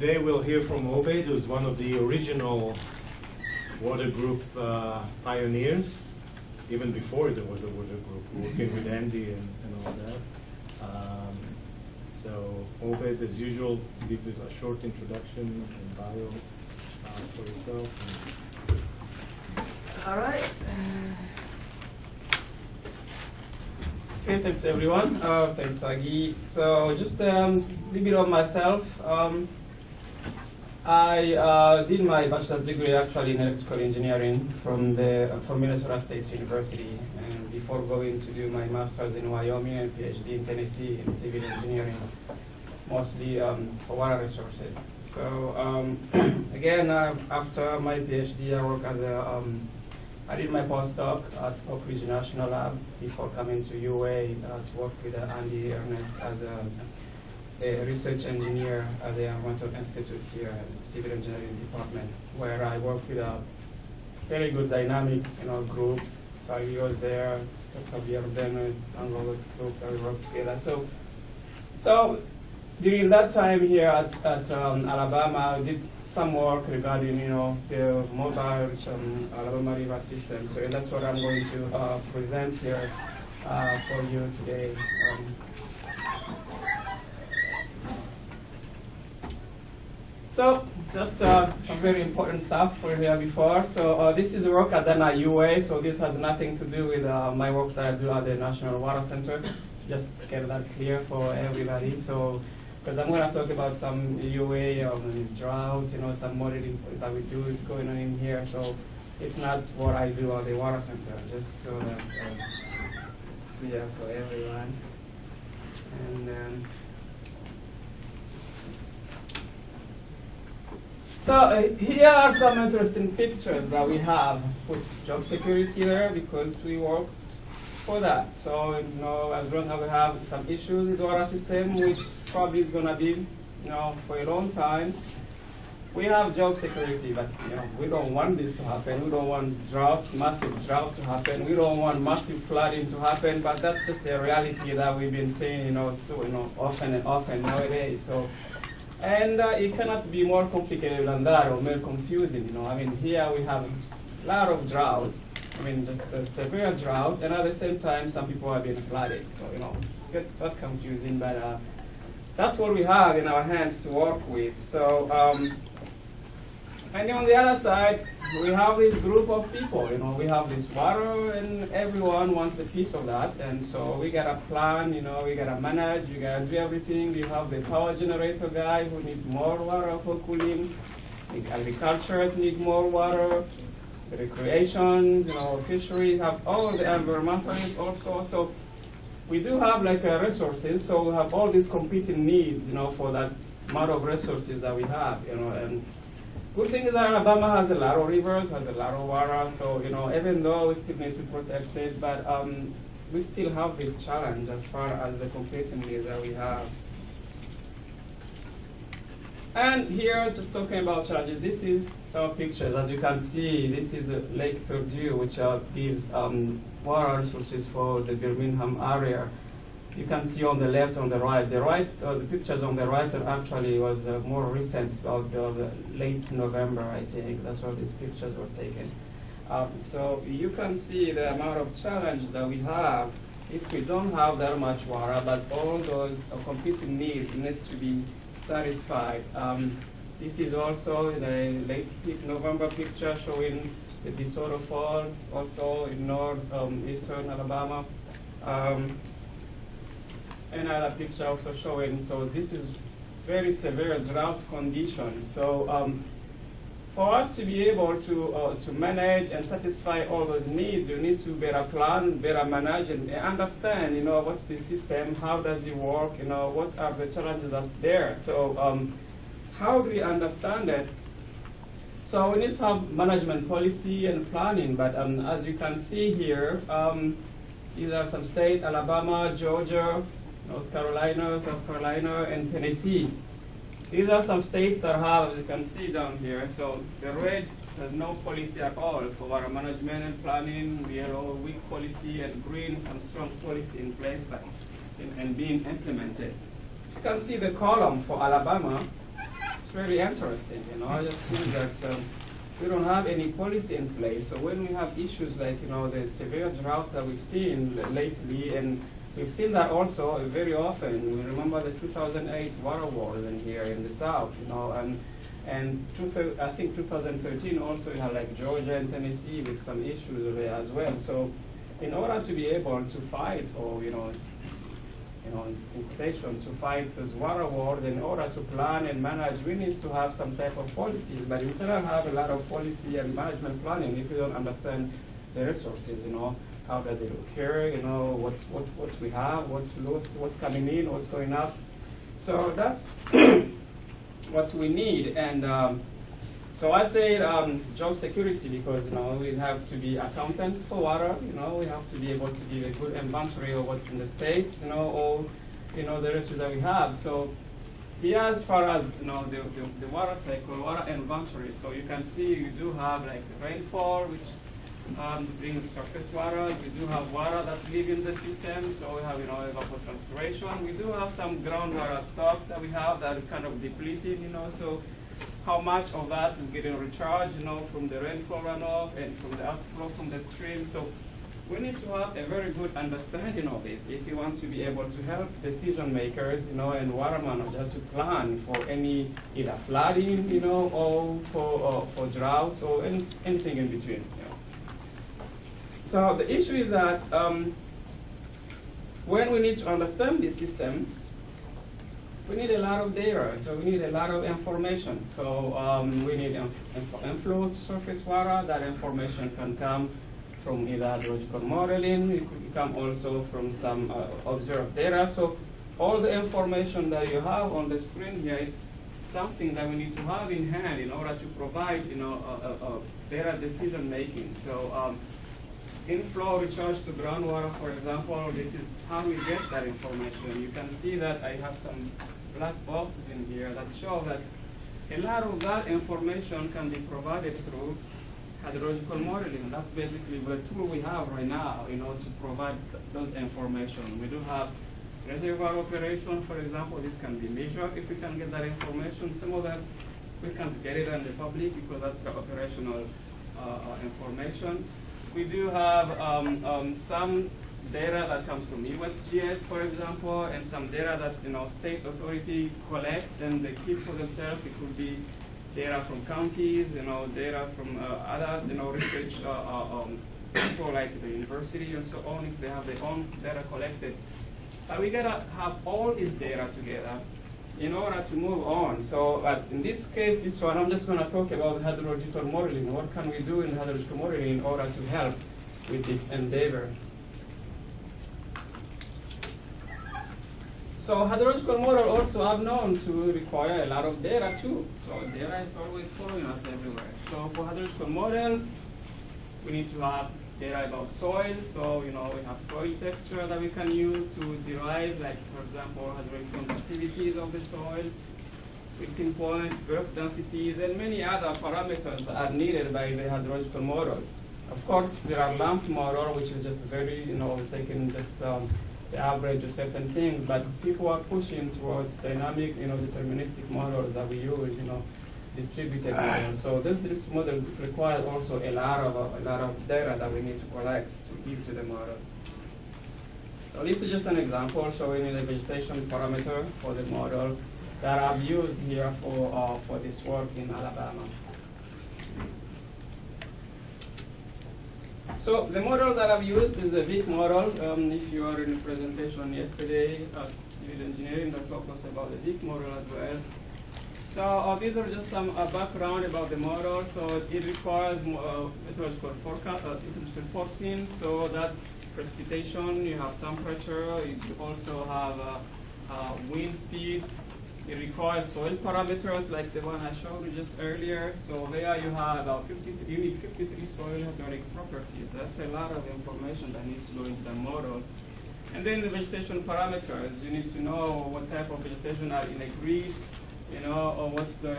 today we'll hear from Obaid, who's one of the original water group pioneers, even before there was a water group, working with Andy and all that. So Obaid, as usual, give us a short introduction and bio for yourself. All right. Okay, thanks everyone. Thanks, Agi. So just a little bit of myself. I did my bachelor's degree actually in electrical engineering from Minnesota State University, and before going to do my master's in Wyoming and PhD in Tennessee in civil engineering, mostly for water resources. So again, after my PhD, I work as I did my postdoc at Oak Ridge National Lab before coming to UA to work with Andy Ernest as a research engineer at the Environmental Institute here at the Civil Engineering Department, where I work with a very good dynamic group. Sagi was there, Javier Bennett, and Robert's group that we worked together. So during that time here at Alabama, I did some work regarding the mobile Alabama River system. So that's what I'm going to present here for you today. So just some very important stuff for here before. So this is work I've done at UA, so this has nothing to do with my work that I do at the National Water Center. Just to get that clear for everybody. So, because I'm going to talk about some UA drought, some modeling that we do going on in here. So it's not what I do at the Water Center, just so that it's clear for everyone. And so here are some interesting pictures that we have. Put job security there because we work for that. So as long as we have some issues with the water system, which probably is going to be for a long time, we have job security. But we don't want this to happen. We don't want massive drought to happen. We don't want massive flooding to happen. But that's just a reality that we've been seeing often and often nowadays. So. And it cannot be more complicated than that or more confusing. I mean, here we have a lot of drought. I mean, just a severe drought, and at the same time, some people are being flooded. So, get that confusing, but that's what we have in our hands to work with. So, and on the other side, we have this group of people. We have this water, and everyone wants a piece of that. And so we gotta plan. We gotta manage. We gotta do everything. We have the power generator guy who needs more water for cooling. The agriculture need more water. The recreation, fisheries have all the environmentalists also. So we do have resources. So we have all these competing needs, for that amount of resources that we have, and. Good thing is that Alabama has a lot of rivers, has a lot of water, so even though we still need to protect it, but we still have this challenge as far as the competing needs that we have. And here, just talking about challenges, this is some pictures. As you can see, this is Lake Purdue, which gives water resources for the Birmingham area. You can see on the left, on the right. The pictures on the right actually was more recent, about late November, I think. That's where these pictures were taken. So you can see the amount of challenge that we have if we don't have that much water, but all those competing needs to be satisfied. This is also the late November picture showing the DeSoto Falls, also in northeastern Alabama. Another picture also showing, so this is very severe drought conditions. So for us to be able to manage and satisfy all those needs, you need to better plan, better manage, and understand, what's the system, how does it work, what are the challenges that's there. So how do we understand it? So we need to have management policy and planning, but as you can see here, these are some states: Alabama, Georgia, North Carolina, South Carolina, and Tennessee. These are some states that have, as you can see down here, so the red has no policy at all for water management and planning. The yellow, weak policy, and green, some strong policy in place but and being implemented. You can see the column for Alabama. very interesting, you know. I just think that we don't have any policy in place. So when we have issues like, you know, the severe drought that we've seen lately, and we've seen that also very often. We remember the 2008 water wars in here in the South, you know, and I think 2013 also you had like Georgia and Tennessee with some issues there as well. So in order to be able to fight, or in quotation, to fight this water war, in order to plan and manage, we need to have some type of policies. But you cannot have a lot of policy and management planning if you don't understand the resources, you know. How does it occur, you know, what we have, what's lost, what's coming in, what's going out. So that's what we need. And so I say job security because, you know, we have to be accountant for water, you know, we have to be able to give a good inventory of what's in the states, you know, all, you know, the resources that we have. So here, as far as, you know, the water cycle, water inventory, so you can see you do have like rainfall, which brings surface water. You do have water that's leaving the system, so we have, you know, evapotranspiration. We do have some groundwater stock that we have that is kind of depleted, you know, so how much of that is getting recharged, you know, from the rainfall runoff and from the outflow from the stream. So we need to have a very good understanding of this if you want to be able to help decision makers, you know, and water managers to plan for any either flooding, you know, or for drought or anything in between. You know. So the issue is that when we need to understand this system, we need a lot of data, so we need a lot of information. So we need inflow to surface water. That information can come from either hydrological modeling, it could come also from some observed data. So all the information that you have on the screen here, it's something that we need to have in hand in order to provide, you know, data decision making. So inflow recharge to groundwater, for example, this is how we get that information. You can see that I have some black boxes in here that show that a lot of that information can be provided through hydrological modeling. That's basically the tool we have right now, you know, to provide those information. We do have reservoir operation, for example. This can be measured if we can get that information. Some of that we can't get it in the public because that's the operational information. We do have some data that comes from USGS, for example, and some data that, you know, state authority collects and they keep for themselves. It could be data from counties, you know, data from other, you know, research people like the university and so on, if they have their own data collected. But we gotta have all this data together in order to move on. So in this case, this one, I'm just gonna talk about hydrological modeling. What can we do in hydrological modeling in order to help with this endeavor? So hydrological model also are known to require a lot of data too. So data is always following us everywhere. So for hydrological models, we need to have data about soil. So, you know, we have soil texture that we can use to derive, like, for example, hydrological activities of the soil, melting point, earth densities, and many other parameters that are needed by the hydrological model. Of course, there are LAMP model, which is just very, you know, taking just the average of certain things, but people are pushing towards dynamic, you know, deterministic models that we use, you know, distributed models. So this model requires also a lot of data that we need to collect to give to the model. So this is just an example showing you the vegetation parameter for the model that I've used here for this work in Alabama. So the model that I've used is a VIC model. If you are in the presentation yesterday at civil engineering, they talked us about the VIC model as well. So these are just some background about the model. So it requires meteorological forecast, meteorological forcing. So that's precipitation. You have temperature. You also have wind speed. It requires soil parameters like the one I showed you just earlier. So there you have about 53 soil hydrologic properties. That's a lot of information that needs to go into the model. And then the vegetation parameters. You need to know what type of vegetation are in a grid, you know, or what's the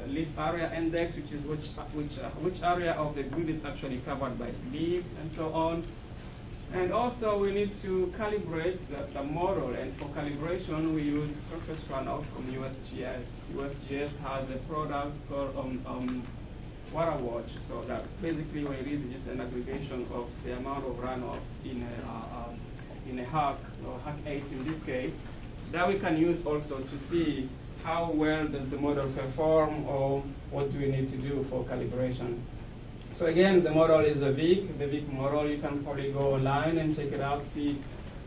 leaf area index, which is which area of the grid is actually covered by leaves and so on. And also we need to calibrate the model, and for calibration we use surface runoff from USGS. USGS has a product called Water Watch, so that basically when it is just an aggregation of the amount of runoff in a HAC, or HAC 8 in this case, that we can use also to see how well does the model perform, or what do we need to do for calibration. So again, the model is a VIC. The VIC model, you can probably go online and check it out, see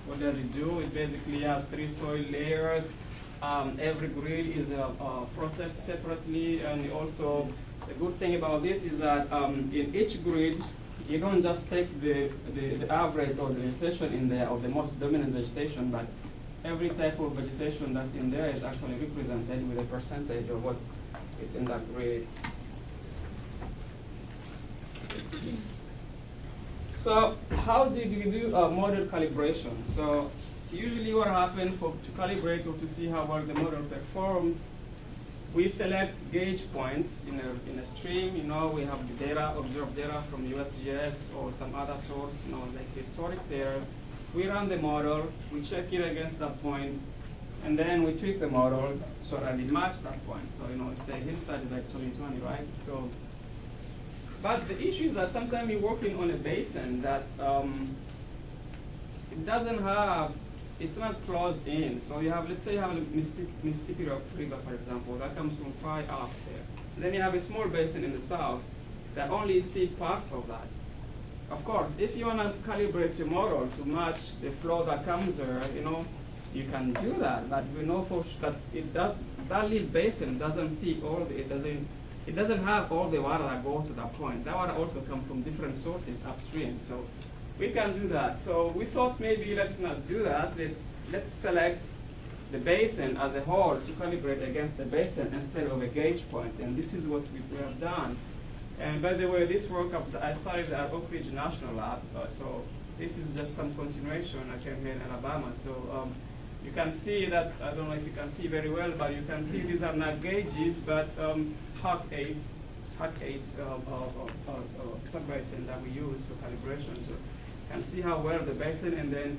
what does it do. It basically has 3 soil layers. Every grid is processed separately, and also the good thing about this is that in each grid, you don't just take the average or the vegetation in there, or the most dominant vegetation, but every type of vegetation that's in there is actually represented with a percentage of what's in that grid. So how did we do model calibration? So usually what happens to calibrate or to see how well the model performs, we select gauge points in a stream. We have the data, observed data from USGS or some other source, like historic data. We run the model, we check it against that point, and then we tweak the model so that it matches that point. So say hillside is actually 20, right? So, but the issue is that sometimes you're working on a basin that it doesn't have, it's not closed in. So you have, let's say you have a Mississippi River, for example, that comes from far up there. And then you have a small basin in the south that only see parts of that. Of course, if you want to calibrate your model to match the flow that comes there, you can do that. But we know for sure that that little basin doesn't see all the, it doesn't have all the water that goes to that point. That water also comes from different sources upstream. So we can do that. So we thought maybe let's not do that. Let's select the basin as a whole to calibrate against the basin instead of a gauge point. And this is what we have done. And by the way, this work I started at Oak Ridge National Lab. So this is just some continuation. I came here in Alabama. So you can see that, I don't know if you can see very well, but you can see these are not gauges, but HAC 8 sub-basin that we use for calibration. So you can see how well the basin, and then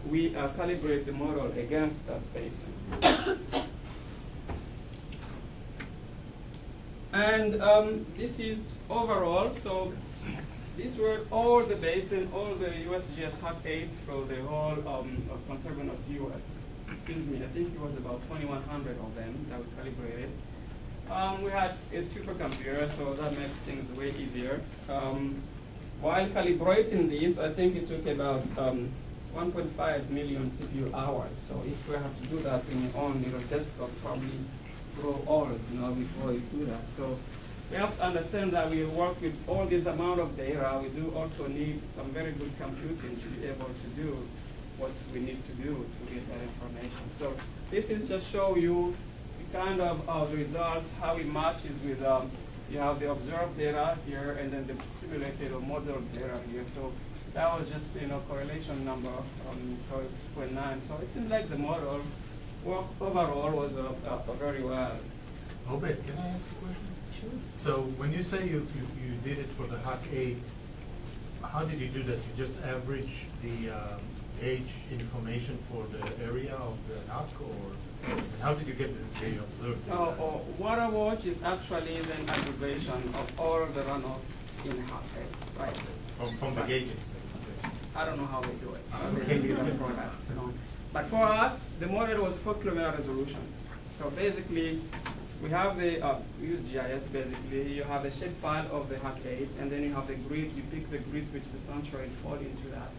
we calibrate the model against that basin. And this is overall, so these were all the basin, all the USGS HAC 8 for the whole of contiguous US. Excuse me, I think it was about 2,100 of them that we calibrated. We had a supercomputer, so that makes things way easier. While calibrating these, I think it took about 1.5 million CPU hours. So if we have to do that in your own little desktop, probably grow old, before you do that. So we have to understand that we work with all this amount of data. We do also need some very good computing to be able to do what we need to do to get that information. So this is just show you the kind of results, how it matches with, you have the observed data here and then the simulated or modeled data here. So that was just, correlation number, so 0.9. So it seems like the model work overall was very well. Obed, can I ask a question? Sure. So when you say you did it for the HAC 8, how did you do that? You just average the gauge information for the area of the HAC, or how did you get the observed? Water Watch is actually the aggregation of all the runoff in HAC 8, right? From the gauges. I don't know how they do it. Okay. They do the product, But for us, the model was 4 kilometer resolution. So basically, we have we use GIS basically. You have a shape file of the HAC 8, and then you have the grid. You pick the grid which the sunshine fall into that,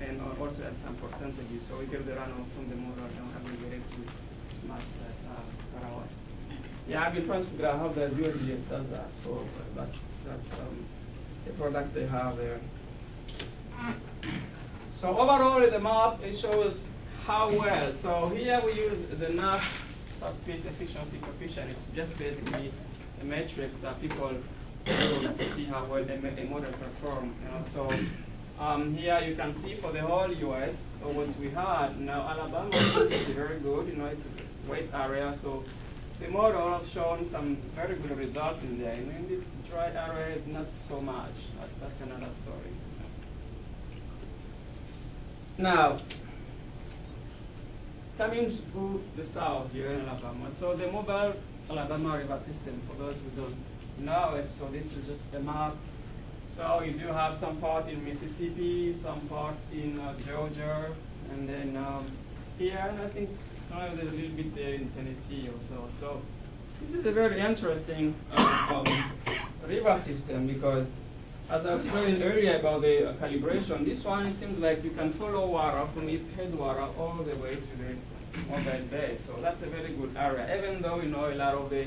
and also add some percentages. So we get the runoff from the model and aggregate it to match that water. Yeah, I've been trying to figure out how the USGS does that. So that's the product they have there. So overall, in the map, it shows how well. So here we use the NAF subgrid efficiency coefficient. It's just basically a metric that people use to see how well a model performs. So here you can see for the whole US, so what we had. Now Alabama is very good. It's a wet area, so the model has shown some very good results in there. In this dry area, not so much. That's another story. Now, coming to the south here in Alabama, so the mobile Alabama river system, for those who don't know it, so this is just a map. So you do have some part in Mississippi, some part in Georgia, and then here, and I think there's a little bit there in Tennessee also. So this is a very interesting river system because, as I explained earlier about the calibration, this one, it seems like you can follow water from its headwater all the way to the mobile bay. So that's a very good area, even though a lot of the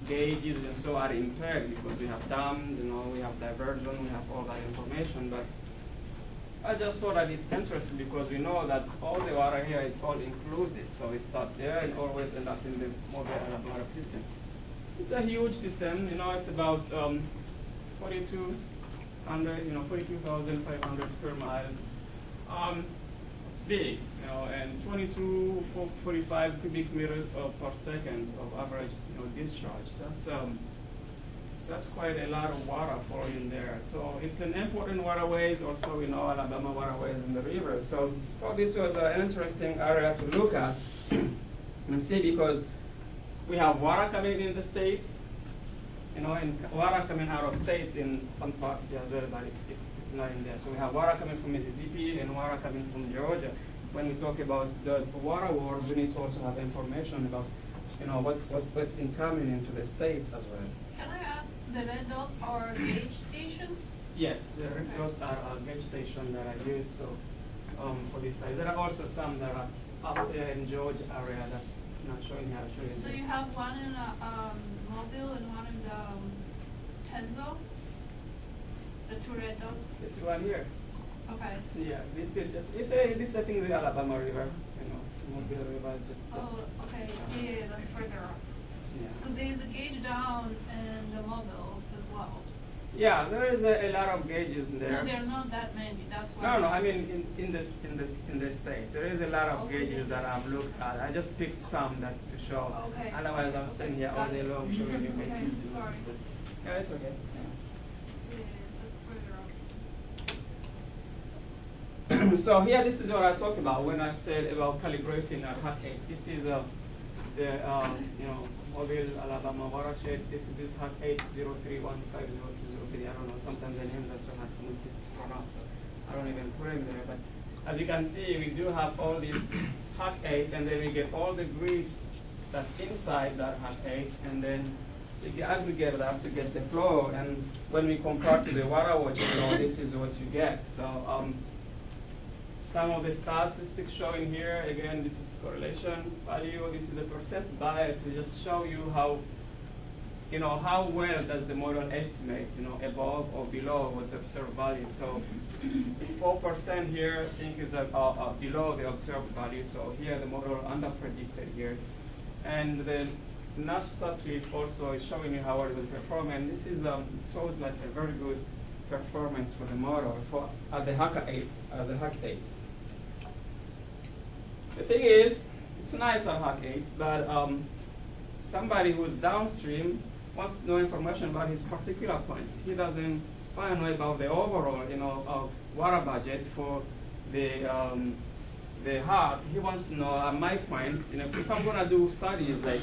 gauges and so are impaired because we have dams, we have diversion, we have all that information. But I just saw that it's interesting because we know that all the water here is all inclusive. So it starts there and always end up in the mobile Alabama system. It's a huge system. It's about 42,500 square miles. It's big, and 45 cubic meters per second of average, discharge. That's quite a lot of water flowing in there. So it's an important waterways. Also, Alabama waterways in the river. So this was an interesting area to look at and see because we have water coming in the states, and water coming out of states in some parts as well, but it's not in there. So we have water coming from Mississippi and water coming from Georgia. When we talk about those water wars, we need to also have information about, what's incoming into the state as well. Can I ask, the red dots are gauge stations? Yes, the red dots are gauge stations that I use for this study. There are also some that are up there in Georgia area that's not showing here. So you have one in Mobile and one in the Tenzo? The two red dots? The two are here. Okay. Yeah, this is just, this I think the Alabama River, Mobile River is just. Oh, okay. Yeah, that's further up. Yeah. Because there is a gauge down in the Mobile as well. Yeah, there is a lot of gauges in there. No, there are not that many. That's why. No, I mean in this state, there is a lot of gauges that I've looked at. I just picked some that to show. Okay. Otherwise, I'm staying here all day long showing you Okay, gauges. sorry. Yeah, it's okay. Yeah, that's further up. So here, this is what I talked about when I said about calibrating a HAC 8. This is the Mobile Alabama watershed. This is HAC 803150203. I don't know. Sometimes the names are so hard for me to pronounce, so I don't even put them there. But as you can see, we do have all these HAC 8, and then we get all the grids that's inside that HAC 8, and then we aggregate that to get the flow. And when we compare to the water watch flow, this is what you get. So some of the statistics showing here, again, this is correlation value, this is the percent bias to just show you how, how well does the model estimate, above or below what the observed value. So 4% here, I think, is below the observed value. So here the model under-predicted here. And the notch subclip also is showing you how it will perform. And this is shows like a very good performance for the model at the HAC 8. The thing is, it's nice at HAC 8, but somebody who's downstream wants to know information about his particular point. He doesn't want to know about the overall, water budget for the HAC. He wants to know at my point, if I'm going to do studies like,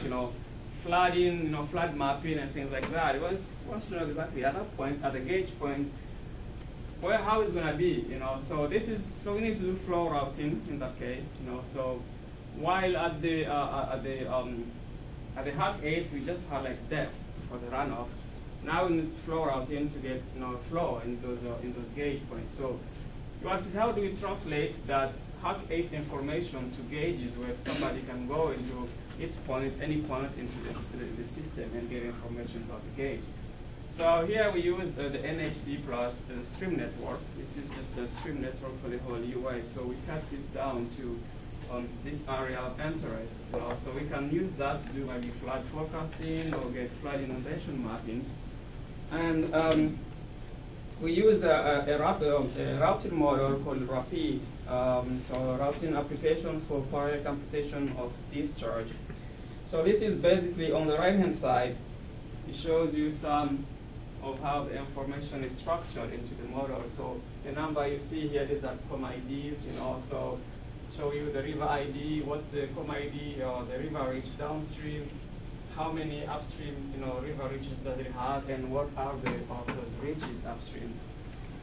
flooding, flood mapping and things like that, he wants to know exactly at that point, at the gauge point, how it's going to be, So so we need to do flow routing in that case, So while at the HAC 8 we just had like depth for the runoff. Now we need flow routing to get flow in those gauge points. So how do we translate that HAC 8 information to gauges where somebody can go into its point, any point into the system and get information about the gauge? So here we use the NHD plus the stream network. This is just the stream network for the whole UI. So we cut this down to this area of interest. So we can use that to do maybe flood forecasting or get flood inundation mapping. And we use a routing model called RAPID. So routing application for parallel computation of discharge. So this is basically on the right-hand side. It shows you some of how the information is structured into the model. So the number you see here, these are COM IDs, so show you the river ID, what's the COM ID or the river reach downstream, how many upstream, river reaches does it have, and what are the of those reaches upstream.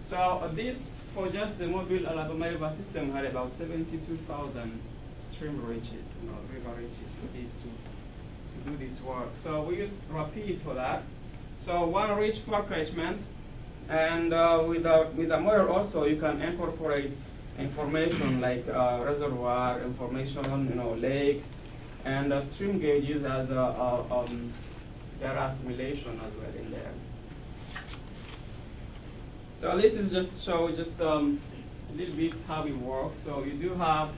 So this, for just the Mobile, Alabama River system, had about 72,000 stream reaches, river reaches for these to do this work. So we use Rapid for that. So one reach per catchment, and with a model also you can incorporate information like reservoir information, lakes, and stream gauges as data assimilation as well in there. So this is just show a little bit how it works. So you do have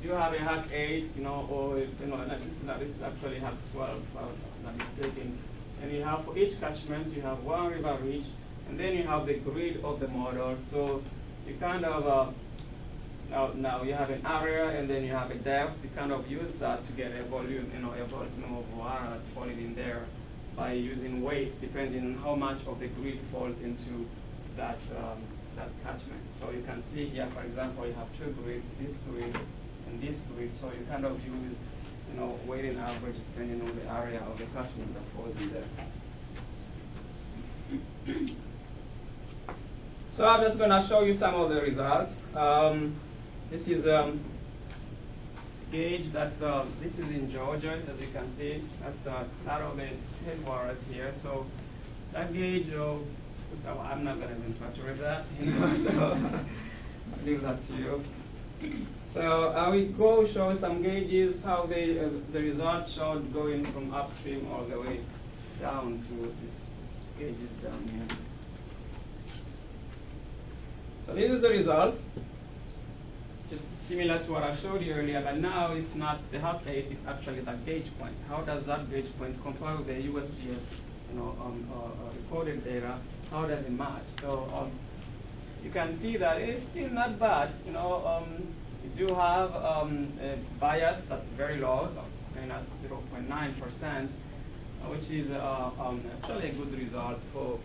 a hack 8, or this is actually hack 12, if I'm not mistaken. And you have for each catchment you have one river reach, and then you have the grid of the model. So you kind of now you have an area and then you have a depth. You kind of use that to get a volume, a volume of water that's falling in there by using weights depending on how much of the grid falls into that catchment. So you can see here, for example, you have two grids, this grid and this grid. So you kind of use weighted average depending on the area of the catchment that falls in there. So I'm just going to show you some of the results. This is gauge that's this is in Georgia, as you can see. That's a lot of the headwaters here. So that gauge of, so I'm not going to even try to read that, so I'll leave that to you. So I will go show some gauges, how the result showed going from upstream all the way down to these gauges down here. So this is the result, just similar to what I showed you earlier, but now it's not the half 8, it's actually that gauge point. How does that gauge point compare with the USGS recorded data? How does it match? So you can see that it's still not bad. You do have a bias that's very low, minus 0.9%, which is actually a good result for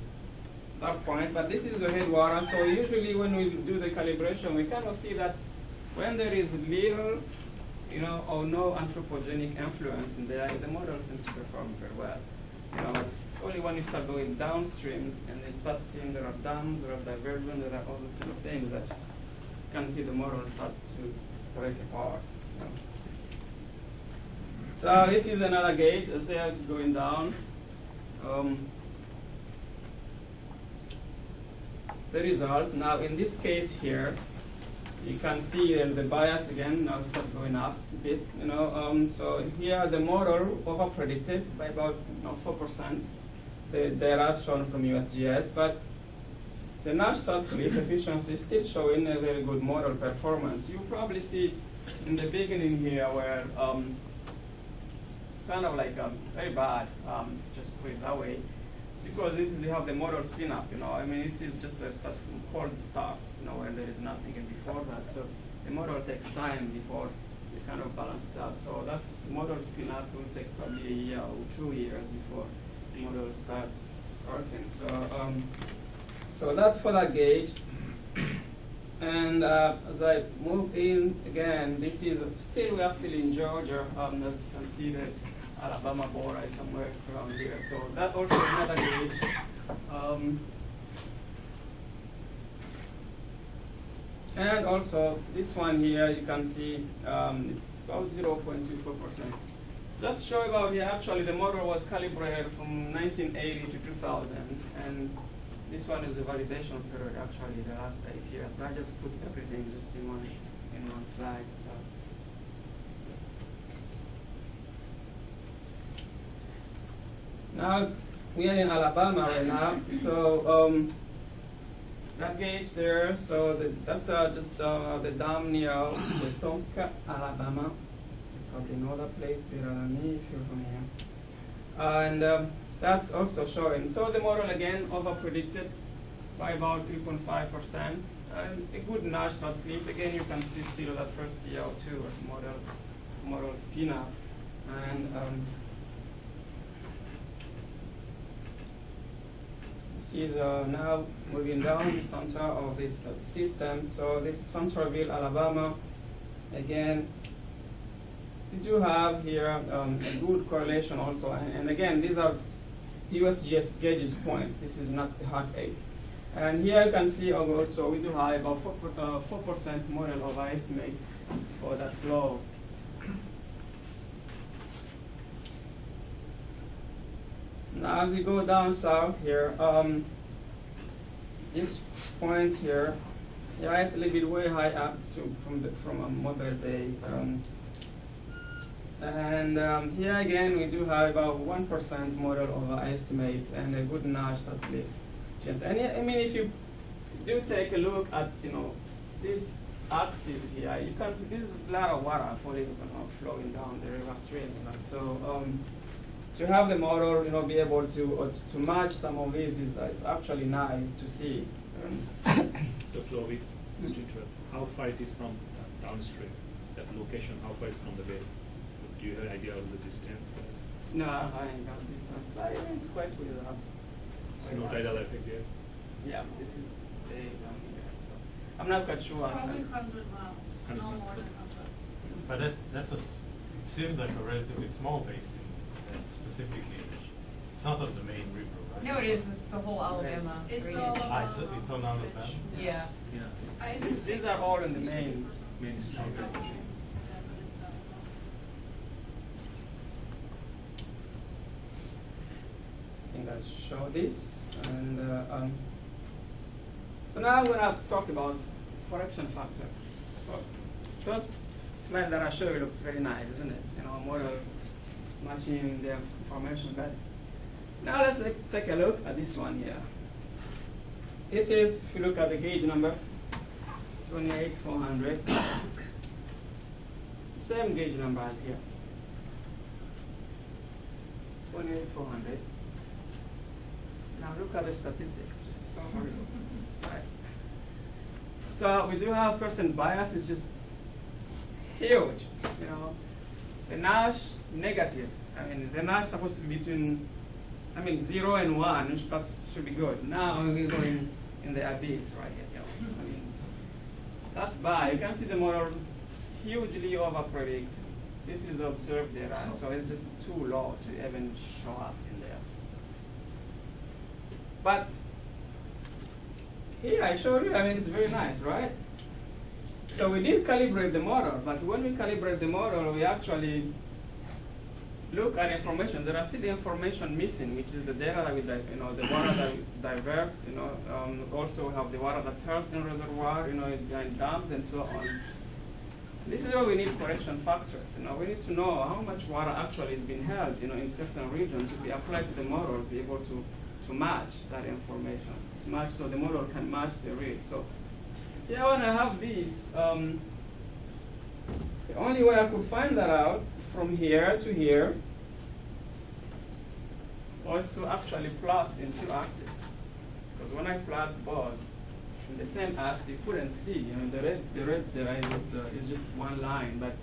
that point. But this is the headwater. So usually when we do the calibration, we kind of see that when there is little, or no anthropogenic influence in there, the model seems to perform very well. It's only when you start going downstream and you start seeing there are dams, there are diversion, there are all those kind of things that you can see the model start to break apart. So this is another gauge. As it's going down. The result now in this case here, you can see the bias again now start going up a bit. So here the model over-predicted by about 4%. The data shown from USGS, but the Nash Sutcliffe efficiency is still showing a very good model performance. You probably see in the beginning here where it's kind of like very bad, just put it that way. It's because this is how the model spin up, this is just a start from cold starts, where there is nothing before that. So the model takes time before you kind of balance that. So that model spin up will take probably a year or 2 years before the model starts working. So that's for that gauge. And as I move in again, this is we are still in Georgia. As you can see, the Alabama border is somewhere around here. So that also another gauge. And also this one here, you can see it's about 0.24%. Just show about here, actually the model was calibrated from 1980 to 2000, and this one is a validation period, actually the last 8 years. But I just put everything just in one slide. So. Now we are in Alabama right now, so that gauge there. So that's just the dam near Wetumpka, Alabama. You probably know that place better than me if you're from here. And that's also showing. So the model again over-predicted by about 3.5%. And a good Nash Sutcliffe. Again, you can see still that first year or two of model spin up. And This is now moving down the center of this system. So this is Centerville, Alabama. Again, we do have here a good correlation also. And again, these are USGS gauges points. This is not the HAC 8. And here you can see also we do have about 4% model of our estimates for that flow. Now as we go down south here, this point here, yeah, it's a little bit way high up from a model bay. Here again, we do have about 1% model of our estimates and a good notch satellite. And I mean, if you do take a look at this axis here, you can see this is a lot of water flowing down the river stream. So to have the model, be able to match some of these is actually nice to see. The flow with how far it is from downstream, that location, how far is from the bay? Do you have an idea of the distance? No, I ain't got distance. It's quite weird. So no tidal effect there? Yeah, this is bay down here. So I'm not quite sure. Probably 100 miles, no more than 100. But it seems like a relatively small basin, specifically. It's not on the main river, right? No, it is. This is the whole Alabama It's region. all it's on Alabama? Yeah. Yeah. These are all in the main Mainstream. I think I'll show this. And so now when I've talked about correction factor, well, first slide that I showed you looks very nice, isn't it? Model matching the information. But now let's take a look at this one here. This is, if you look at the gauge number, 28400. It's the same gauge number as here. 28400. Now look at the statistics, just so horrible. Right. So we do have percent bias, it's just huge. The Nash negative. I mean, the Nash is supposed to be between, 0 and 1, which that should be good. Now we're going in the abyss right here. That's bad. You can see the model hugely over-predict. This is observed data, so it's just too low to even show up in there. But here I showed you, it's very nice, right? So we did calibrate the model, but when we calibrate the model, we actually look at information. There are still information missing, which is the data that we, the water that we divert. Also have the water that's held in reservoir, behind dams and so on. This is where we need correction factors. We need to know how much water actually is being held, in certain regions to be applied to the model to be able to match that information, so the model can match the read. So here when I have these, the only way I could find that out from here to here was to actually plot in two axes. Because when I plot both in the same axis, you couldn't see. The red there is just one line. But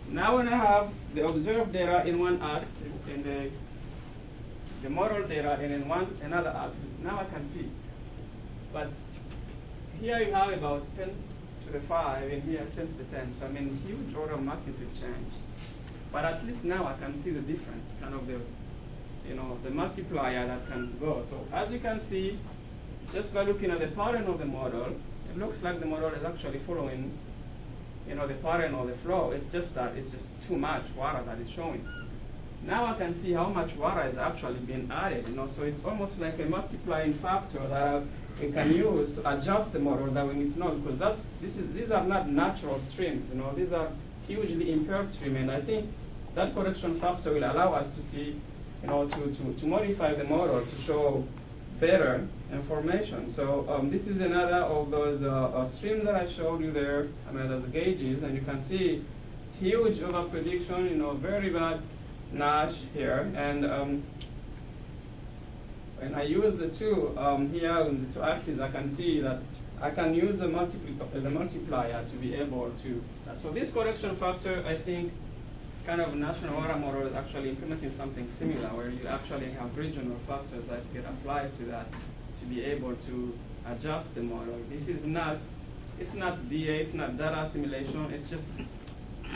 now when I have the observed data in one axis and the model data in another axis, now I can see. But here you have about 10 to the 5, and here 10 to the 10. So huge order of magnitude change. But at least now I can see the difference, kind of the multiplier that can go. So as you can see, just by looking at the pattern of the model, it looks like the model is actually following, the pattern of the flow. It's just that it's just too much water that is showing. Now I can see how much water is actually being added, so it's almost like a multiplying factor that we can use to adjust the model that we need to know, because these are not natural streams, these are hugely impaired streams, and I think that correction factor will allow us to see, to modify the model to show better information. So this is another of those streams that I showed you there, those gauges, and you can see huge overprediction, very bad Nash here, and when I use the two here on the two axes, I can see that I can use the multiplier to be able to. So this correction factor, I think, kind of national water model is actually implementing something similar, where you actually have regional factors that get applied to that to be able to adjust the model. This is not, it's not DA, it's not data assimilation, it's just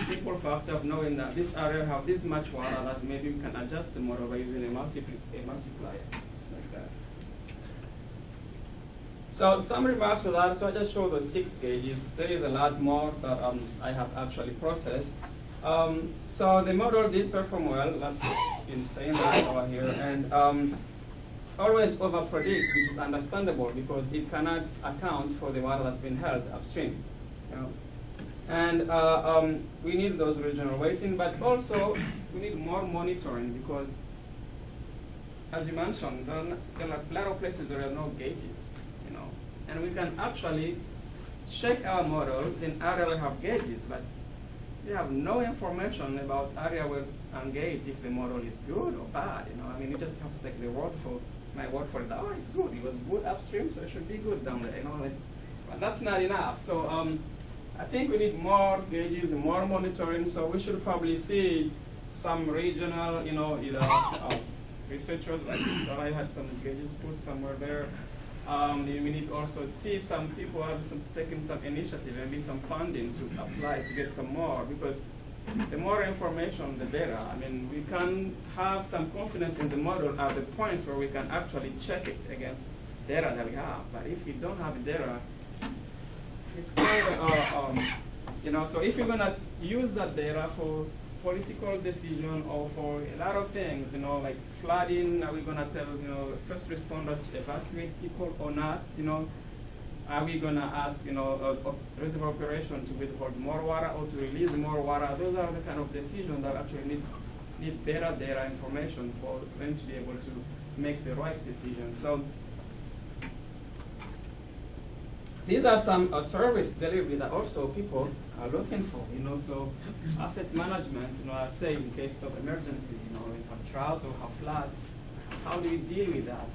simple fact of knowing that this area have this much water that maybe we can adjust the model by using a multiplier like that. So some remarks to that. So I just showed the 6 gauges. There is a lot more that I have actually processed. So the model did perform well. That's been saying that over here, and always overpredict, which is understandable because it cannot account for the water that's been held upstream. You know? And we need those regional weighting, but also we need more monitoring because, as you mentioned, there are a lot of places there are no gauges, you know, and we can actually check our model in area we have gauges, but we have no information about area we engage if the model is good or bad. You know, I mean, you just have to take the word for my word for it. Oh, it's good. It was good upstream, so it should be good down there. You know, like, but that's not enough. So I think we need more gauges and more monitoring. So we should probably see some regional, you know, either researchers like this, or I had some gauges put somewhere there. We need also to see some people have taken some initiative, maybe some funding to apply to get some more, because the more information, the better. I mean, we can have some confidence in the model at the point where we can actually check it against data that we have. But if we don't have the data, it's kind of, you know, so if you're going to use that data for political decision or for a lot of things, you know, like flooding, are we going to tell, you know, first responders to evacuate people or not, you know? Are we going to ask, you know, a reservoir operation to withhold more water or to release more water? Those are the kind of decisions that actually need better data information for them to be able to make the right decision. So these are some service delivery that also people are looking for, you know. So asset management, you know, I say in case of emergency, you know, we have drought or have floods. How do we deal with that?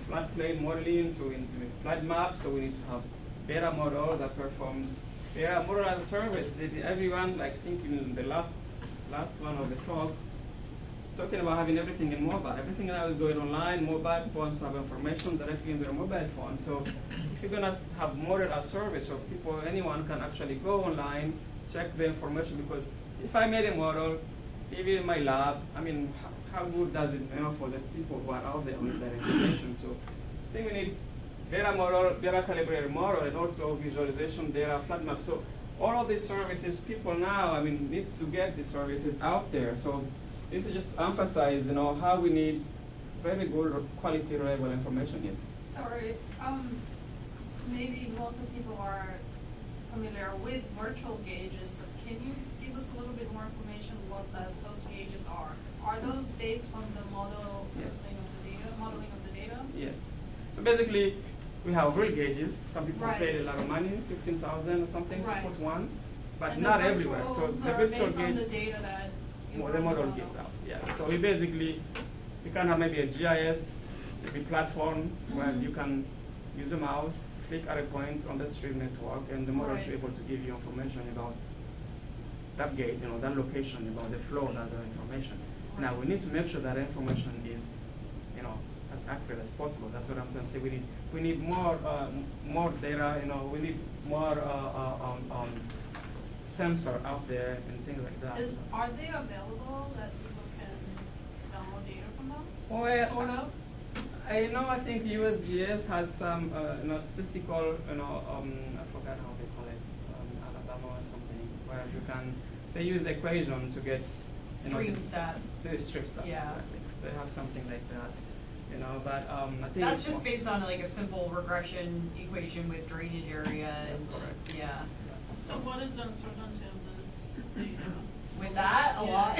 Floodplain modeling, so we need to make flood maps, so we need to have better model that performs better model as a service. Everyone, like thinking in the last one of the talk, talking about having everything in mobile. Everything now is going online, mobile, people want to have information directly in their mobile phone. So if you're gonna have model as service, so people, anyone can actually go online, check the information, because if I made a model, even in my lab, I mean, how good does it, you know, for the people who are out there with that information? So I think we need better model, better calibrated model, and also visualization data, flood map. So all of these services, people now, I mean, needs to get these services out there. So this is just to emphasize, you know, how we need very good quality, reliable information here. Sorry, maybe most of the people are familiar with virtual gauges, but can you give us a little bit more information what those gauges are? Are those based on the model modeling of the data? Yes. So basically, we have real gauges. Some people Right. paid a lot of money, 15,000 or something Right. to put one, but And not the everywhere. So virtuals the are virtual based on the gauge, data that you the run model the gives out. Yeah. So we basically, you can have maybe a GIS platform where you can use a mouse, click at a point on the stream network, and the model is Right. able to give you information about that gate, you know, that location, about the flow, that information. Now we need to make sure that information is, you know, as accurate as possible. That's what I'm trying to say. We need more data. You know, we need more sensor out there and things like that. Are they available that people can download data from them? Well, Sort of. I know. I think USGS has some, you know, statistical, you know, I forgot how they call it, Alabama or something, where you can, they use the equation to get, you know, Stream stats. the stream stats. Yeah. Exactly. They have something like that, you know. But I think That's it's just more- based on like a simple regression equation with drainage area. That's and- correct. Yeah. So what is done sort of this data? With that, a lot.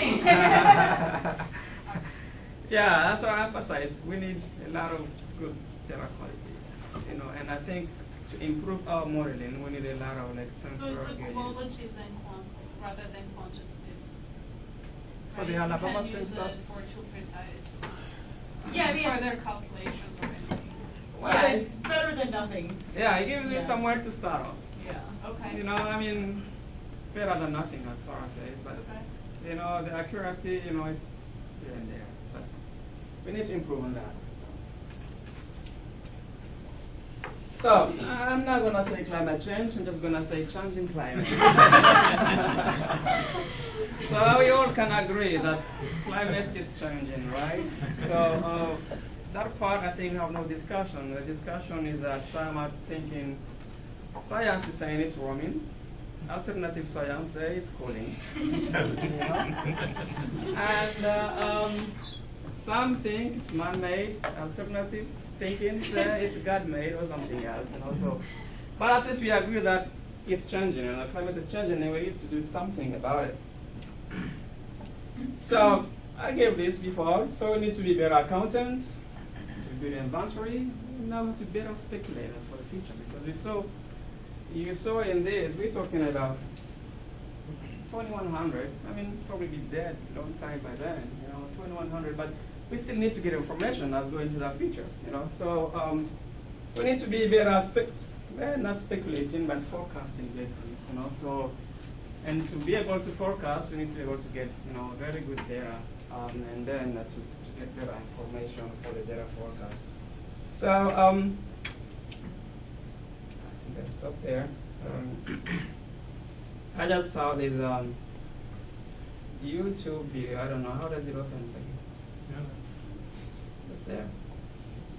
Yeah, that's what I emphasize. We need a lot of good data quality, you know, and I think to improve our modeling, we need a lot of like sensor So it's a gauges. qualitative than rather than quantitative. For Right? the You Alabama can't stream use stuff? it for too precise. Yeah, I mean, it's- further calculations or anything. Yeah, it's better than nothing. Yeah, it gives you Yeah. somewhere to start off. Yeah. Okay. You know, I mean, better than nothing, as Sarah said, but Okay. you know, the accuracy, you know, it's here and there. But we need to improve on that. So, I'm not going to say climate change, I'm just going to say changing climate. So we all can agree that climate is changing, right? So that part, I think, have no discussion. The discussion is that some are thinking science is saying it's warming, alternative science say it's cooling. And some think it's man-made, alternative thinking say it's God-made or something else. So, but at least we agree that it's changing, and the climate is changing, and we need to do something about it. So I gave this before, so we need to be better accountants, to build inventory, now to better speculators for the future, because you saw in this, we're talking about 2100. I mean, probably be dead a long time by then, 2100, but we still need to get information as we go into the future, So we need to be better, not speculating, but forecasting, basically, So, and to be able to forecast, we need to be able to get, very good data, and then to get better information for the data forecast. So, I think I'll stop there. I just saw this YouTube video. I don't know, how does it open? Just there.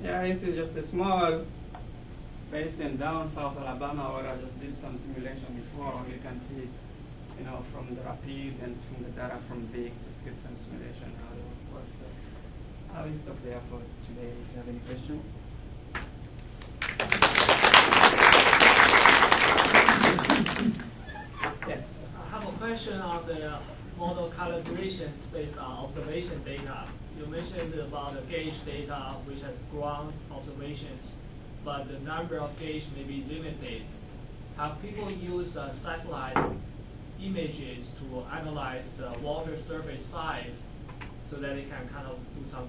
Yeah, this is just a small basin down South Alabama where I just did some simulation before. You can see, from the rapid and from the data from Big, just get some simulation how it works. So I will stop there for today if you have any questions. Yes. I have a question on the model calibrations based on observation data. You mentioned about the gauge data, which has ground observations, but the number of gauge may be limited. Have people used satellite images to analyze the water surface size so that they can kind of do some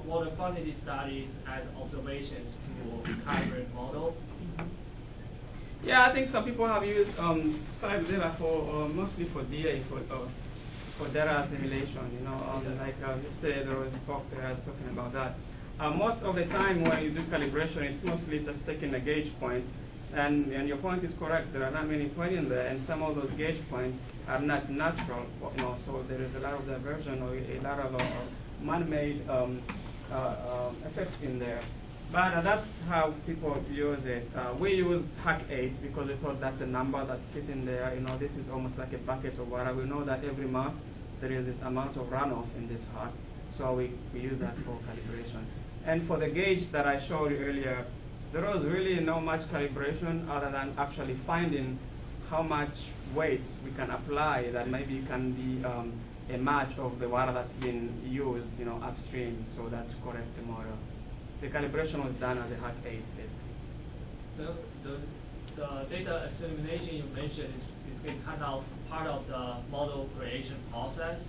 water quantity studies as observations to calibrate model? Yeah, I think some people have used satellite data for mostly for DA, for data assimilation. Like yesterday there was a talk there I was talking about that. Most of the time when you do calibration, it's mostly just taking a gauge point. And your point is correct. There are not many points in there, and some of those gauge points are not natural. So there is a lot of diversion or a lot of man-made effects in there. But that's how people use it. We use HAC8 because we thought that's a number that's sitting there. This is almost like a bucket of water. We know that every month there is this amount of runoff in this HAC, so we use that for calibration. And for the gauge that I showed you earlier, there was really no much calibration other than actually finding how much weight we can apply that maybe can be a match of the water that's been used, upstream, so that to correct the model. The calibration was done at the HAC8, basically. The data assimilation you mentioned is kind of part of the model creation process?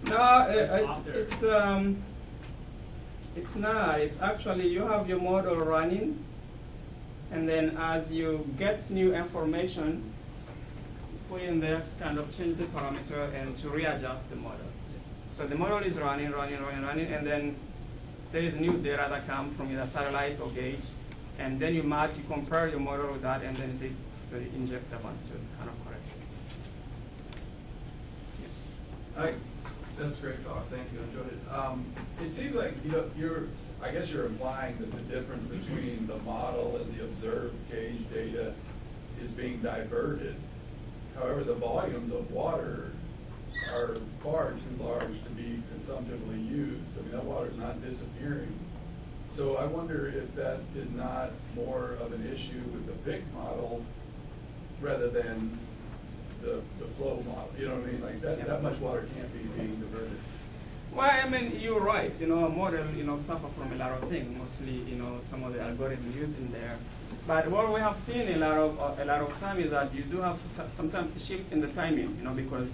No, it's not. It's actually, you have your model running, and then as you get new information, you put in there to kind of change the parameter and to readjust the model. So the model is running, and then there is new data that comes from either satellite or gauge, and then you compare your model with that, and then you say to inject the one to kind of correct it. That's great talk. Thank you. I enjoyed it. It seems like I guess you're implying that the difference between the model and the observed gauge data is being diverted. However, the volumes of water are far too large to be consumptively used. I mean, that water is not disappearing. So I wonder if that is not more of an issue with the big model rather than the flow model. You know what I mean? Like that much water can't be being diverted. Well, I mean, you're right. A model, suffer from a lot of things. Mostly, some of the algorithms used in there. But what we have seen a lot of time is that you do have sometimes a shift in the timing. Because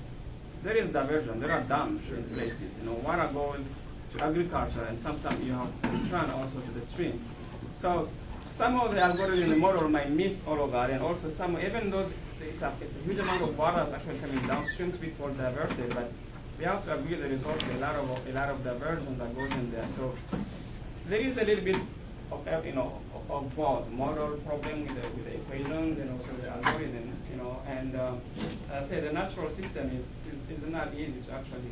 there is diversion. There are dams in places. Water goes to agriculture, and sometimes you have return also to the stream. So some of the algorithms in the model might miss all of that, and also even though it's a huge amount of water that's actually coming downstream to be called diverted, but we have to agree there is also a lot of diversion that goes in there. So there is a little bit of both model problem with the equations and also the algorithm, and as I say, the natural system is not easy to actually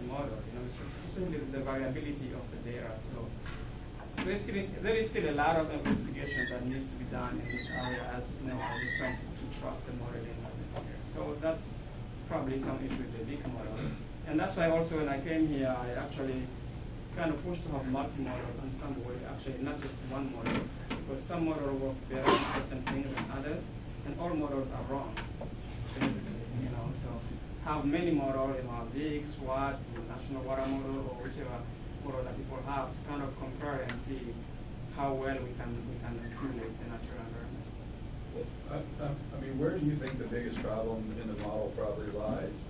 model, especially the variability of the data. So there is still a lot of investigation that needs to be done in this area as we're trying to trust the modeling of the data. So that's probably some issue with the big model. And that's why also when I came here, I actually kind of pushed to have multi-model in some way, actually not just one model, because some models work better on certain things than others, and all models are wrong, basically, so have many models, big, SWOT, national water model, or whichever model that people have to kind of compare and see how well we can simulate the natural environment. I mean, where do you think the biggest problem in the model probably lies,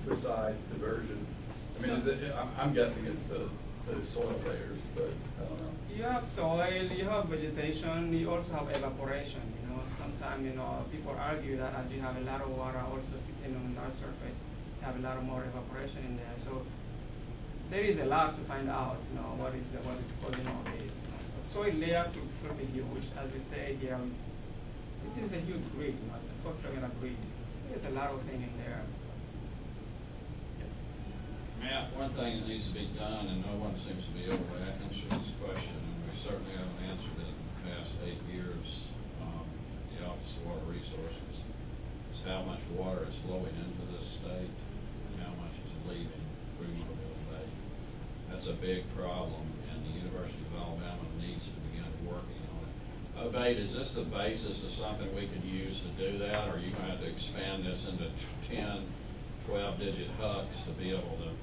besides diversion? I mean, I'm guessing it's the soil layers, but I don't know. You have soil, you have vegetation, you also have evaporation. Sometimes people argue that as you have a lot of water also sitting on the surface, you have a lot more evaporation in there. So there is a lot to find out. What is causing all this. So soil layer could be huge, as we say here. This is a huge grid. It's a 4 kilometer grid. There's a lot of things in there. Matt, one thing that needs to be done, and no one seems to be able to answer this question, and we certainly haven't answered it in the past 8 years, the Office of Water Resources, is how much water is flowing into this state and how much is leaving through Mobile Bay. That's a big problem, and the University of Alabama needs to begin working on it. Obade, is this the basis of something we could use to do that, or are you going to have to expand this into 10, 12-digit hooks to be able to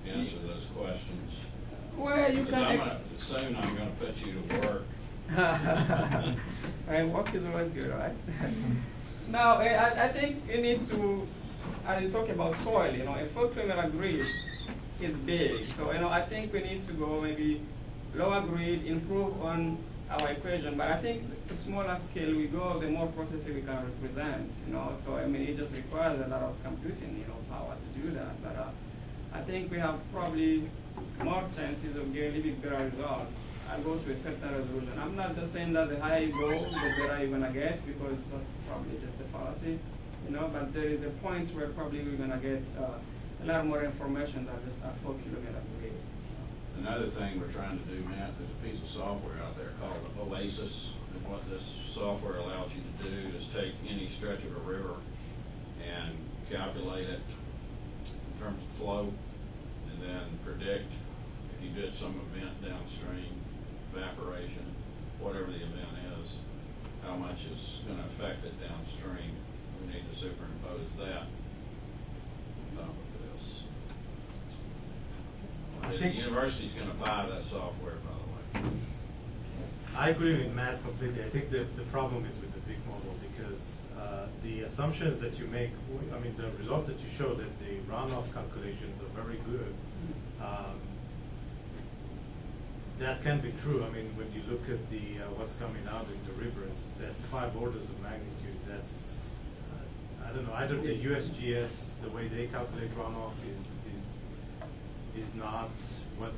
answer those questions? Well, you can. Soon I'm going to put you to work. And work is always good, right? Now, I think you need to, as you talk about soil, a 4 kilometer grid is big. So, I think we need to go maybe lower grid, improve on our equation. But I think the smaller scale we go, the more processing we can represent, So, it just requires a lot of computing, power to do that. But I think we have probably more chances of getting a little bit better results. I go to a certain resolution. I'm not just saying that the higher you go, the better you're going to get, because that's probably just a fallacy, but there is a point where probably we're going to get a lot more information than just a 4 kilometer grid. Another thing we're trying to do, Matt, there's a piece of software out there called Oasis, and what this software allows you to do is take any stretch of a river and calculate it in terms of flow, and then predict if you did some event downstream, evaporation, whatever the event is, how much is going to affect it downstream. We need to superimpose that on top of this. The university's going to buy that software, by the way. I agree with Matt completely. I think the problem is with the big model, because the assumptions that you make, the results that you show, that the runoff calculations are very good. That can be true. When you look at the what's coming out in the rivers, that 5 orders of magnitude, that's I don't know. Either the USGS, the way they calculate runoff, is not what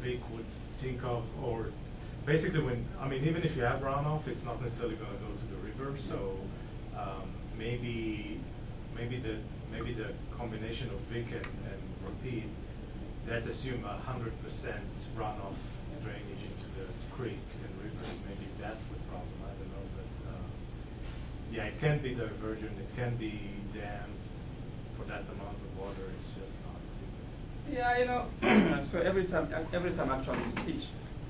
Vic would think of, or basically even if you have runoff, it's not necessarily going to go to the river. So maybe the combination of Vic and Rapid that assume 100% runoff drainage into the creek and rivers. Maybe that's the problem. I don't know, but yeah, it can be diversion. It can be dams for that amount of water. It's just not feasible. Yeah, so every time actually you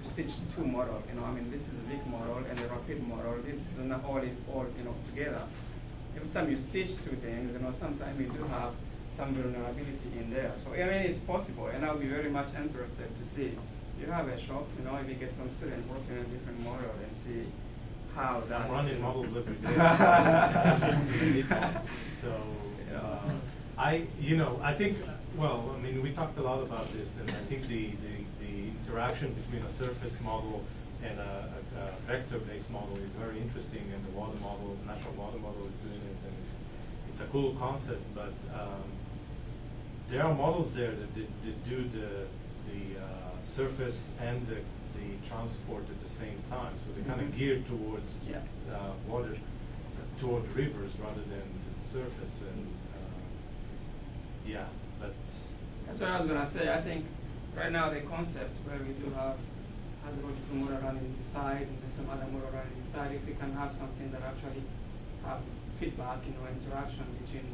stitch 2 models. This is a Vic model and a Rapid model. This is not all together. Every time you stitch 2 things, sometimes you do have some vulnerability in there. So it's possible, and I'll be very much interested to see. You have a shop, if you get some student working on a different model and see how that. I'm running models every day. So I think. Well, we talked a lot about this, and I think the interaction between a surface model and a vector-based model is very interesting, and the water model, natural water model, is doing it, and it's a cool concept, but. There are models there that do the surface and the the transport at the same time, so they're kind of geared towards water, towards rivers rather than the surface. And yeah, but that's what I was gonna say. I think right now the concept where we do have hydrological model running inside and there's some other model running inside, if we can have something that actually have feedback, interaction between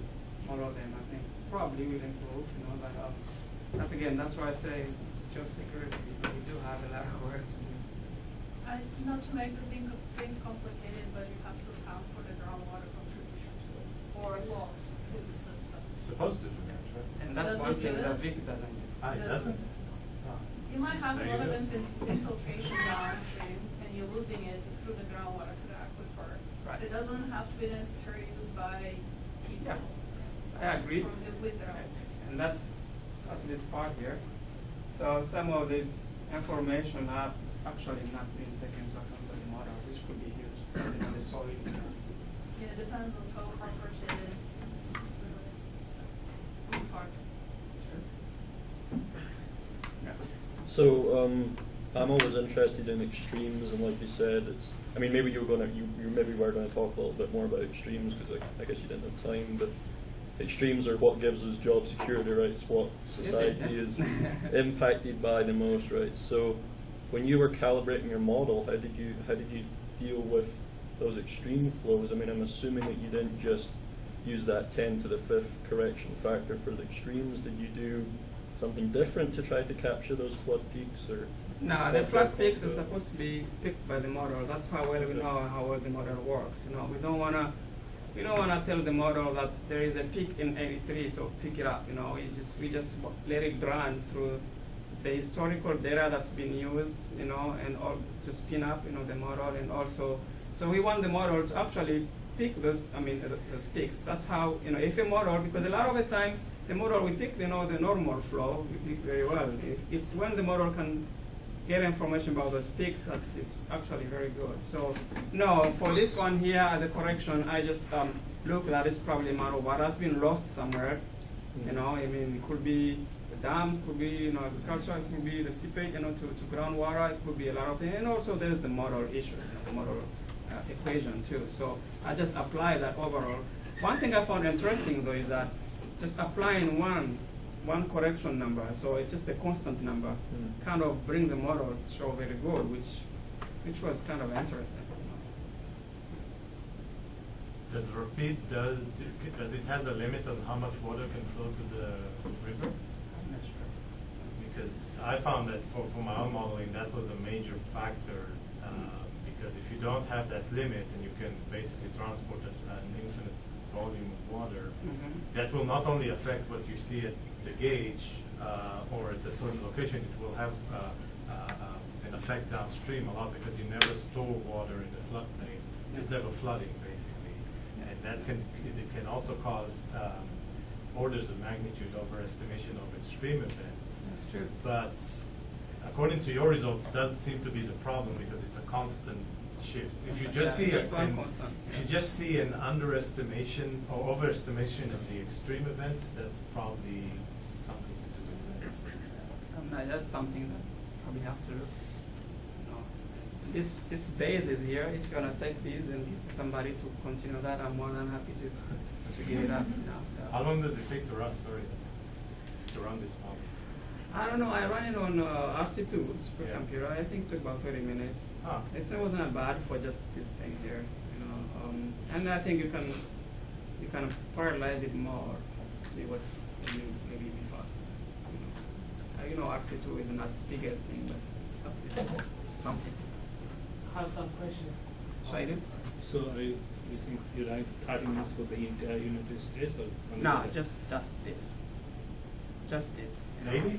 all of them, I think probably will improve, but that's again, that's why I say job security, we do have a lot of work to do. Not to make things complicated, but you have to account for the groundwater contribution to it, or loss to the system. it's supposed to do that, right? And that's Does one it thing do that it? Vic doesn't do. It doesn't. You might have a There lot you of go. infiltration downstream, and you're losing it through the groundwater to the aquifer. Right. It doesn't have to be necessarily used by people. Yeah, I agree. With their own. And that's this part here. So some of this information are actually not being taken into account by the model, which could be huge, the soil. Yeah, it depends on soil properties. Good part. So I'm always interested in extremes, and like you said, it's. I mean, maybe you maybe were going to talk a little bit more about extremes because I guess you didn't have time. But extremes are what gives us job security, right? It's what society is impacted by the most, right? So when you were calibrating your model, how did you deal with those extreme flows? I mean, I'm assuming that you didn't just use that 10 to the 5th correction factor for the extremes. Did you do something different to try to capture those flood peaks, or? No, the flood peaks are supposed to be picked by the model. That's how well we know how well the model works. We don't wanna tell the model that there is a peak in 83, so pick it up. We just let it run through the historical data that's been used, and all to spin up, the model, and also, so we want the model to actually pick those peaks. That's how, if a model, because a lot of the time the model we pick, the normal flow, we pick very well. It's when the model can get information about those peaks that's it's actually very good. So no, for this one here, the correction, I just look that it's probably a matter of what has been lost somewhere. It could be the dam, could be agriculture, it could be the seepage, to groundwater, it could be a lot of things, and also there's the model issue, the model equation too. So I just apply that overall. One thing I found interesting though is that just applying one correction number, so it's just a constant number, kind of bring the model to show very good, which was kind of interesting. Does repeat, does it has a limit on how much water can flow to the river? I'm not sure. Because I found that for my own modeling, that was a major factor, because if you don't have that limit and you can basically transport an infinite volume of water, that will not only affect what you see at the gauge or at the certain location, it will have an effect downstream a lot because you never store water in the floodplain. It's never flooding, basically. And that it can also cause orders of magnitude overestimation of extreme events. That's true. But according to your results, doesn't seem to be the problem because it's a constant shift. If you just see if you just see an underestimation or overestimation of the extreme events, that's probably something to do with that. That's something that probably have to look. This base is here. If you're gonna take these and give to somebody to continue that, I'm more than happy to give it up. So. How long does it take to run? To run this model? I don't know. I ran it on RC2 super computer. I think it took about 30 minutes. It wasn't that bad for just this thing here, and I think you can parallelize it more, see what maybe be faster. RC2 is not the biggest thing, but it's something. I have some questions. Should I do? So you think you write 30 minutes for the entire United States, or? No, just this. Just it. Daily?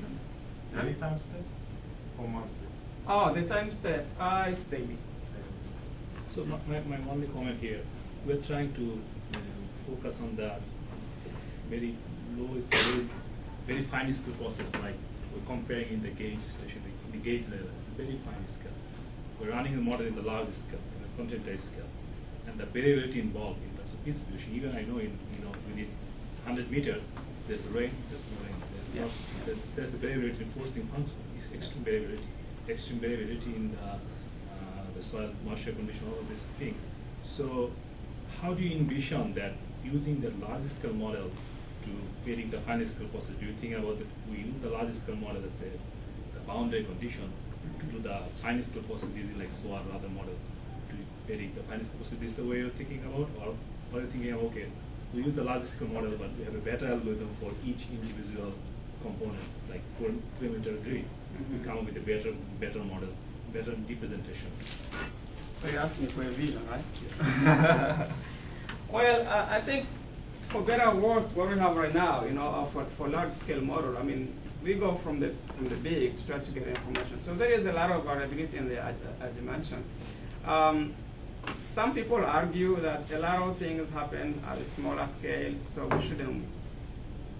Daily time steps? Or monthly? Oh, the time step. It's daily. So my only comment here, we're trying to focus on that very low scale, very fine scale process, like we're comparing in the gauge station, in the gauge level. It's a very fine scale. We're running the model in the large scale, in the continental scale, and the variability involved in terms of distribution. Even I know within 100 meters, there's rain, there's no rain. There's the variability enforcing function, extreme variability. extreme variability in the soil moisture condition, all of these things. So how do you envision that using the large scale model to predict the fine scale process? Do you think about that we use the large scale model as the boundary condition to do the fine scale process using like SWOT or other model to predict the fine scale process? Is this the way you're thinking about, or are you thinking of, okay, we use the large scale model, but we have a better algorithm for each individual component, like 4 kilometer grid, we come up with a better model, better representation. So you're asking for a vision, right? Well, I think for better or worse, what we have right now, for large scale model, I mean, we go from the big to try to get information. So there is a lot of variability in there, as you mentioned. Some people argue that a lot of things happen at a smaller scale, so we shouldn't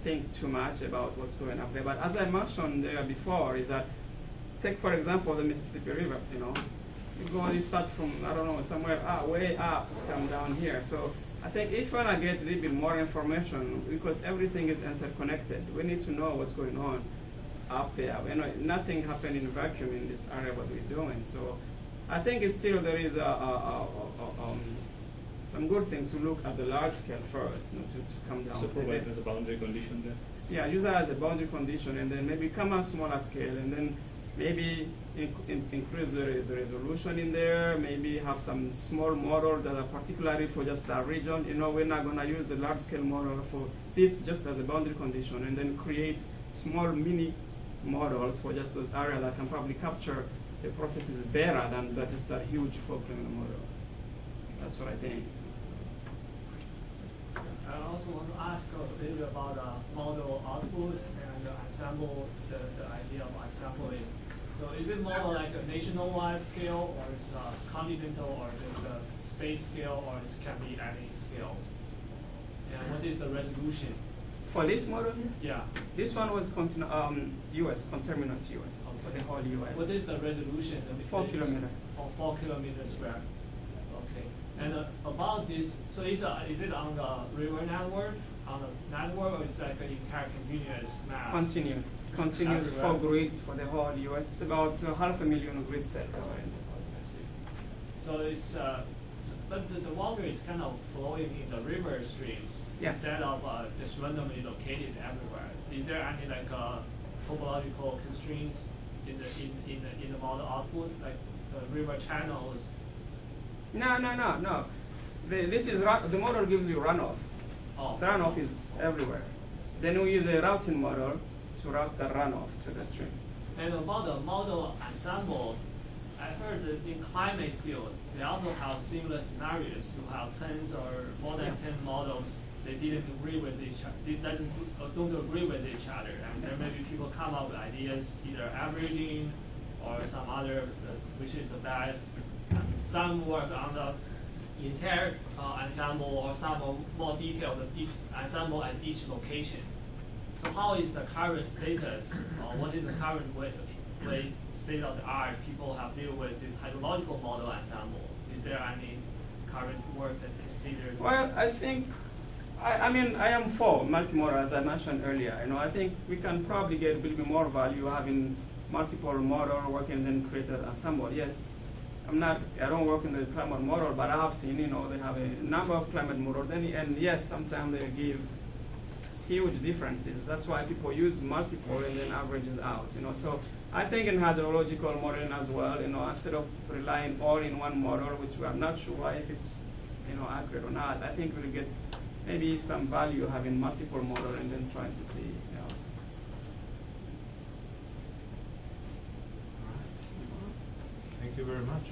think too much about what's going up there. But as I mentioned there before, is that take for example the Mississippi River. You start from, I don't know, somewhere way up to come down here. So I think if we want to get a little bit more information, because everything is interconnected, we need to know what's going on up there. Nothing happened in a vacuum in this area what we're doing. So I think it's still there is some good things to look at the large scale first, to come down. So provide as a boundary condition there? Yeah, use that as a boundary condition, and then maybe come on smaller scale, and then maybe increase the resolution in there, maybe have some small model that are particularly for just that region. We're not going to use the large scale model for this just as a boundary condition, and then create small mini models for just those areas that can probably capture the processes better than just that huge 4 kilometer model. That's what I think. I also want to ask a little bit about model output and ensemble, the idea of ensembling. So is it more like a nationwide scale, or is continental, or just a state scale, or it can be any scale? And what is the resolution? For this model? Yeah. This one was US, conterminous US, for the whole US. What is the resolution? 4 kilometers. Oh, 4 kilometers square. Okay. And about this, so is it on the river network, on the network, or is it like an entire continuous map? Continuous. Continuous Everywhere. 4 grids for the whole US. It's about 500,000 grid cells. So it's, but the water is kind of flowing in the river streams instead of just randomly located everywhere. Is there any like topological constraints in the model output, like the river channels? No. The model gives you runoff. Oh. The runoff is everywhere. Then we use a routing model to route the runoff to the streams. And about the model ensemble, I heard that in climate fields, they also have similar scenarios. You have 10 or more than 10 models. They didn't agree with each other. Don't agree with each other, and then maybe people come up with ideas, either averaging or some other, which is the best. Some work on the entire ensemble, or some are more detailed each ensemble at each location. So how is the current status? What is the current way state of the art people have dealt with this hydrological model ensemble? Is there any current work that's considered? Well, I think, I am for multimodal, as I mentioned earlier. I think we can probably get a little bit more value having multiple model working and then create an ensemble. Yes, I don't work in the climate model, but I have seen, they have a number of climate models, and yes, sometimes they give huge differences. That's why people use multiple and then averages out, So I think in hydrological modeling as well, instead of relying all in one model, which we are not sure if it's, accurate or not, I think we'll get maybe some value having multiple models and then trying to see. Thank you very much.